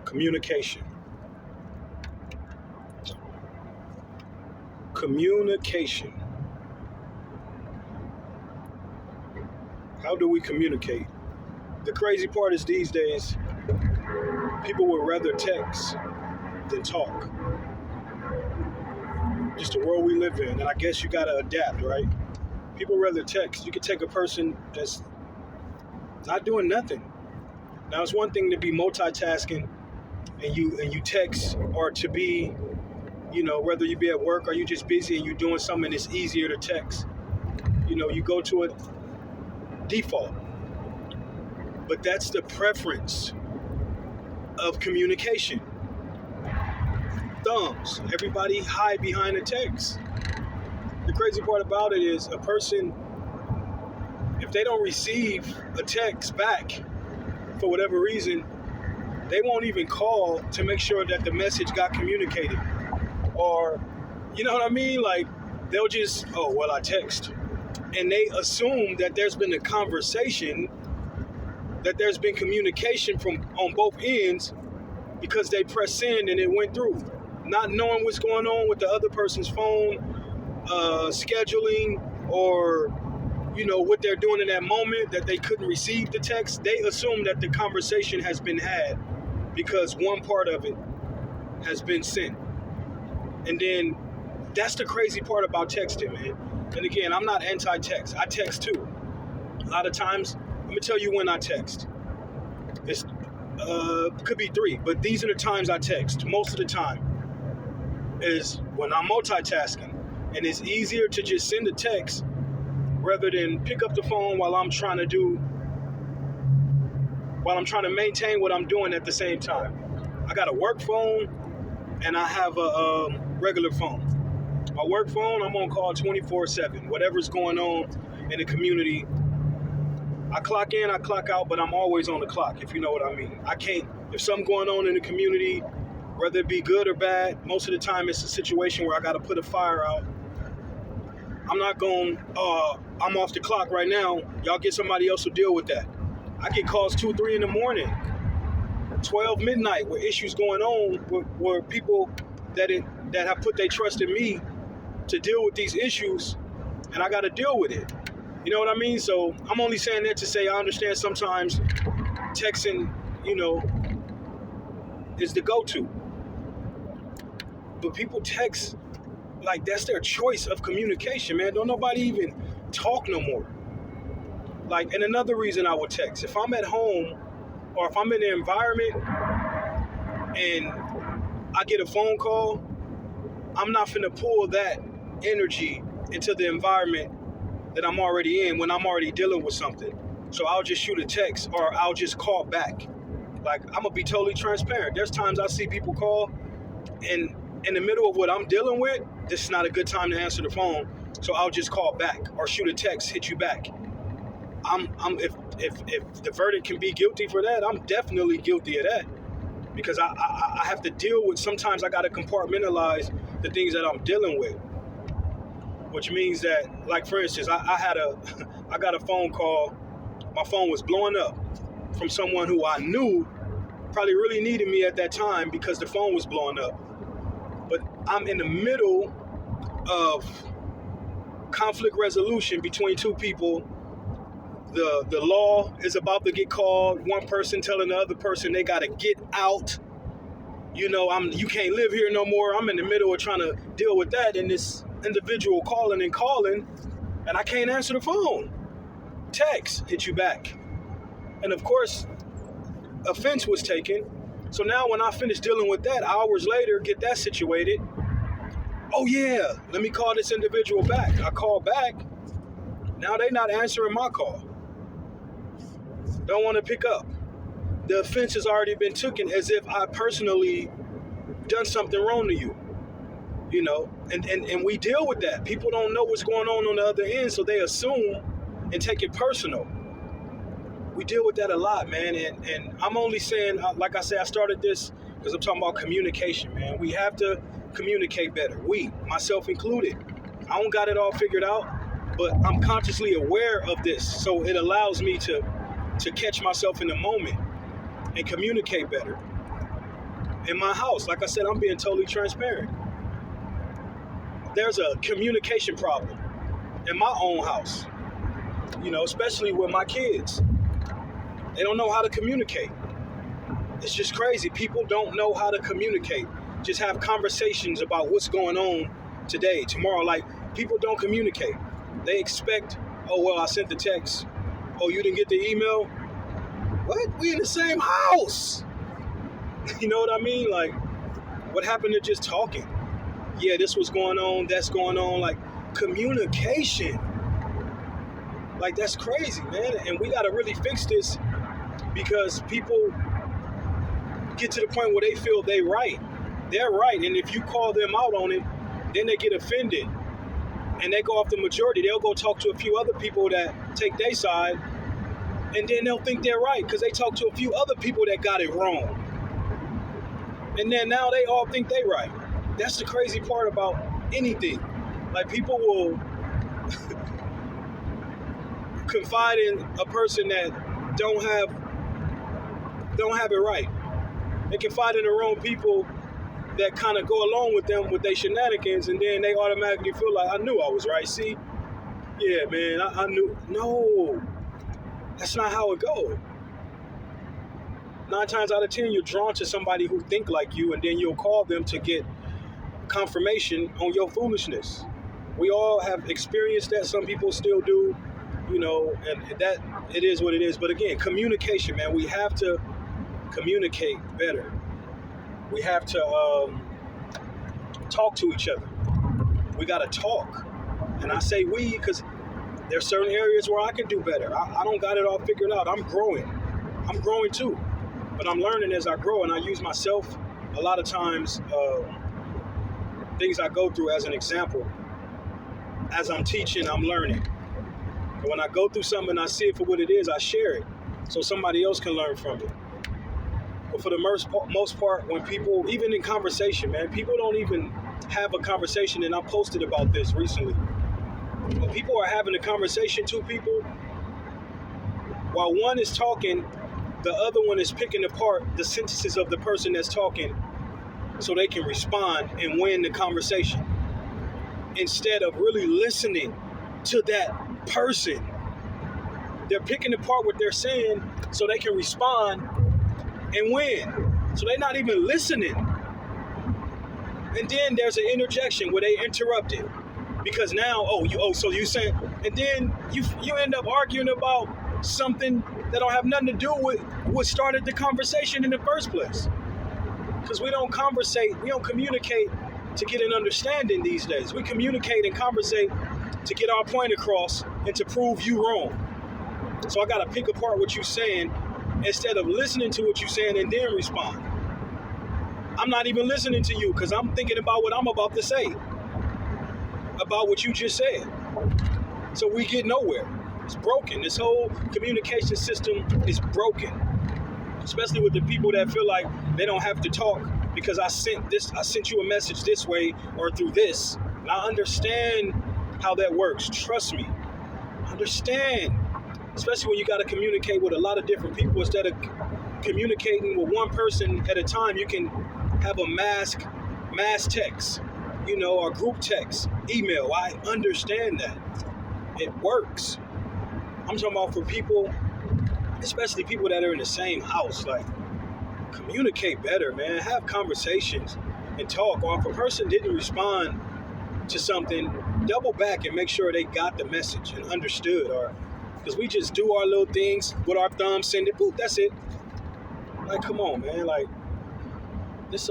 Communication. Communication. How do we communicate? The crazy part is these days, people would rather text than talk. Just the world we live in, and I guess you gotta adapt, right? People rather text. You could take a person that's not doing nothing. Now it's one thing to be multitasking and you text, or to be, whether you be at work or you just busy and you're doing something, it's easier to text. You go to a default. But that's the preference of communication. Thumbs. Everybody hide behind a text. The crazy part about it is a person, if they don't receive a text back for whatever reason, they won't even call to make sure that the message got communicated. Or, you know what I mean? Like, they'll just, I text. And they assume that there's been a conversation, that there's been communication on both ends, because they press send and it went through. Not knowing what's going on with the other person's phone, scheduling, or what they're doing in that moment, that they couldn't receive the text. They assume that the conversation has been had because one part of it has been sent. And then that's the crazy part about texting, man. And again, I'm not anti-text. I text too. A lot of times, let me tell you when I text. It's could be 3, but these are the times I text. Most of the time is when I'm multitasking, and it's easier to just send a text rather than pick up the phone while I'm trying to maintain what I'm doing at the same time. I got a work phone and I have a regular phone. My work phone, I'm on call 24/7. Whatever's going on in the community, I clock in, I clock out, but I'm always on the clock, if you know what I mean. If something going on in the community, whether it be good or bad, most of the time it's a situation where I got to put a fire out. I'm not going, I'm off the clock right now. Y'all get somebody else to deal with that. I get calls 2, 3 in the morning, 12 midnight, with issues going on, where people that have put their trust in me to deal with these issues, and I got to deal with it. You know what I mean? So I'm only saying that to say I understand sometimes texting, is the go-to. But people text like that's their choice of communication, man. Don't nobody even talk no more. Like, and another reason I would text, if I'm at home or if I'm in the environment and I get a phone call, I'm not finna pull that energy into the environment that I'm already in when I'm already dealing with something. So I'll just shoot a text or I'll just call back. Like, I'm gonna be totally transparent. There's times I see people call and in the middle of what I'm dealing with, this is not a good time to answer the phone. So I'll just call back or shoot a text, hit you back. If the verdict can be guilty for that, I'm definitely guilty of that. Because I have to deal with, sometimes I gotta compartmentalize the things that I'm dealing with. Which means that, like, for instance, I got a phone call. My phone was blowing up from someone who I knew probably really needed me at that time because the phone was blowing up. But I'm in the middle of conflict resolution between two people. The law is about to get called. One person telling the other person they got to get out. You can't live here no more. I'm in the middle of trying to deal with that, and this individual calling, and I can't answer the phone. Text, hit you back. And of course, offense was taken. So now when I finish dealing with that, hours later, get that situated. Oh yeah, let me call this individual back. I call back. Now they not answering my call. Don't want to pick up. The offense has already been taken as if I personally done something wrong to you. And we deal with that. People don't know what's going on the other end, so they assume and take it personal. We deal with that a lot, man. And I'm only saying, like I said, I started this because I'm talking about communication, man. We have to communicate better. We, myself included. I don't got it all figured out, but I'm consciously aware of this. So it allows me to catch myself in the moment and communicate better. In my house, like I said, I'm being totally transparent. There's a communication problem in my own house, especially with my kids. They don't know how to communicate. It's just crazy. People don't know how to communicate. Just have conversations about what's going on today, tomorrow. Like, people don't communicate. They expect, oh, well, I sent the text. Oh, you didn't get the email? What? We in the same house. You know what I mean? Like, what happened to just talking? Yeah, this was going on, that's going on. Like, communication. Like, that's crazy, man. And we got to really fix this, because people get to the point where they feel they're right. And if you call them out on it, then they get offended. And they go off the majority. They'll go talk to a few other people that take their side, and then they'll think they're right because they talk to a few other people that got it wrong. And then now they all think they're right. That's the crazy part about anything. Like, people will confide in a person that don't have it right. They confide in the wrong people that kind of go along with them with their shenanigans, and then they automatically feel like, I knew I was right. See? Yeah, man, I knew. No, that's not how it goes. 9 times out of 10, you're drawn to somebody who think like you, and then you'll call them to get confirmation on your foolishness. We all have experienced that. Some people still do, and that it is what it is. But again, communication, man. We have to communicate better. We have to talk to each other. We got to talk. And I say we because there's certain areas where I can do better. I don't got it all figured out. I'm growing. I'm growing too. But I'm learning as I grow, and I use myself a lot of times, things I go through as an example. As I'm teaching, I'm learning. And when I go through something and I see it for what it is, I share it so somebody else can learn from it. But for the most part, when people, even in conversation, man, people don't even have a conversation. And I posted about this recently. When people are having a conversation, two people, while one is talking, the other one is picking apart the sentences of the person that's talking so they can respond and win the conversation, instead of really listening to that person. They're picking apart what they're saying so they can respond and win. So they're not even listening. And then there's an interjection where they interrupt it. Because now, so you saying, and then you end up arguing about something that don't have nothing to do with what started the conversation in the first place. Because we don't communicate to get an understanding these days. We communicate and conversate to get our point across and to prove you wrong. So I got to pick apart what you're saying instead of listening to what you're saying and then respond. I'm not even listening to you because I'm thinking about what I'm about to say, about what you just said. So we get nowhere. It's broken. This whole communication system is broken, especially with the people that feel like they don't have to talk because I sent you a message this way or through this. And I understand how that works. Trust me. Understand. Especially when you got to communicate with a lot of different people instead of communicating with one person at a time. You can have a mass text, or group text, email. I understand that. It works. I'm talking about for people, especially people that are in the same house, like, communicate better, man. Have conversations and talk. Or if a person didn't respond to something, double back and make sure they got the message and understood. Or because we just do our little things with our thumb, send it, boop, that's it. Like, come on, man. Like, this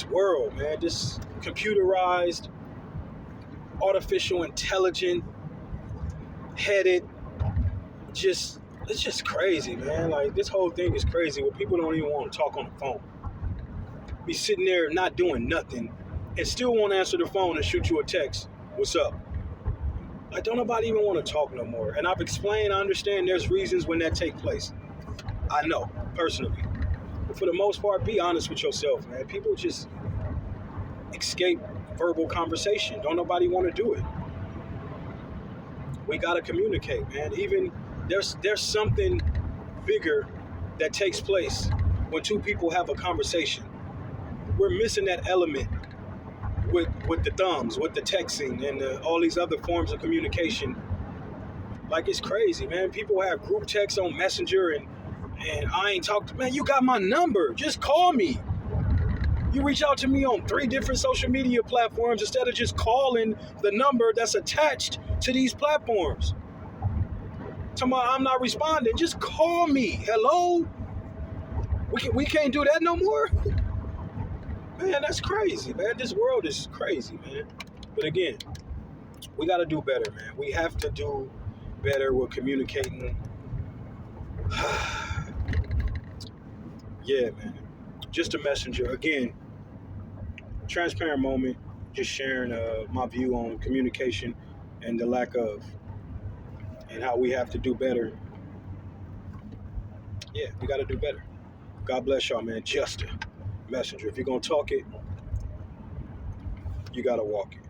world, man, this computerized, artificial intelligent, headed, it's just crazy, man. Like, this whole thing is crazy where people don't even want to talk on the phone. Be sitting there not doing nothing and still won't answer the phone and shoot you a text. What's up? Like, don't nobody even want to talk no more. And I've explained, I understand there's reasons when that takes place. I know, personally. But for the most part, be honest with yourself, man. People just escape verbal conversation. Don't nobody want to do it. We got to communicate, man. Even there's something bigger that takes place when two people have a conversation. We're missing that element with the thumbs, with the texting, and all these other forms of communication. Like, it's crazy, man. People have group texts on Messenger, and I ain't talked to, man, you got my number. Just call me. You reach out to me on 3 different social media platforms instead of just calling the number that's attached to these platforms. Tomorrow I'm not responding. Just call me. Hello? We can't do that no more? Man, that's crazy, man. This world is crazy, man. But again, we got to do better, man. We have to do better with communicating. Yeah, man. Just a messenger. Again, transparent moment. Just sharing my view on communication and the lack of, and how we have to do better. Yeah, we got to do better. God bless y'all, man. Justa, messenger. If you're going to talk it, you got to walk it.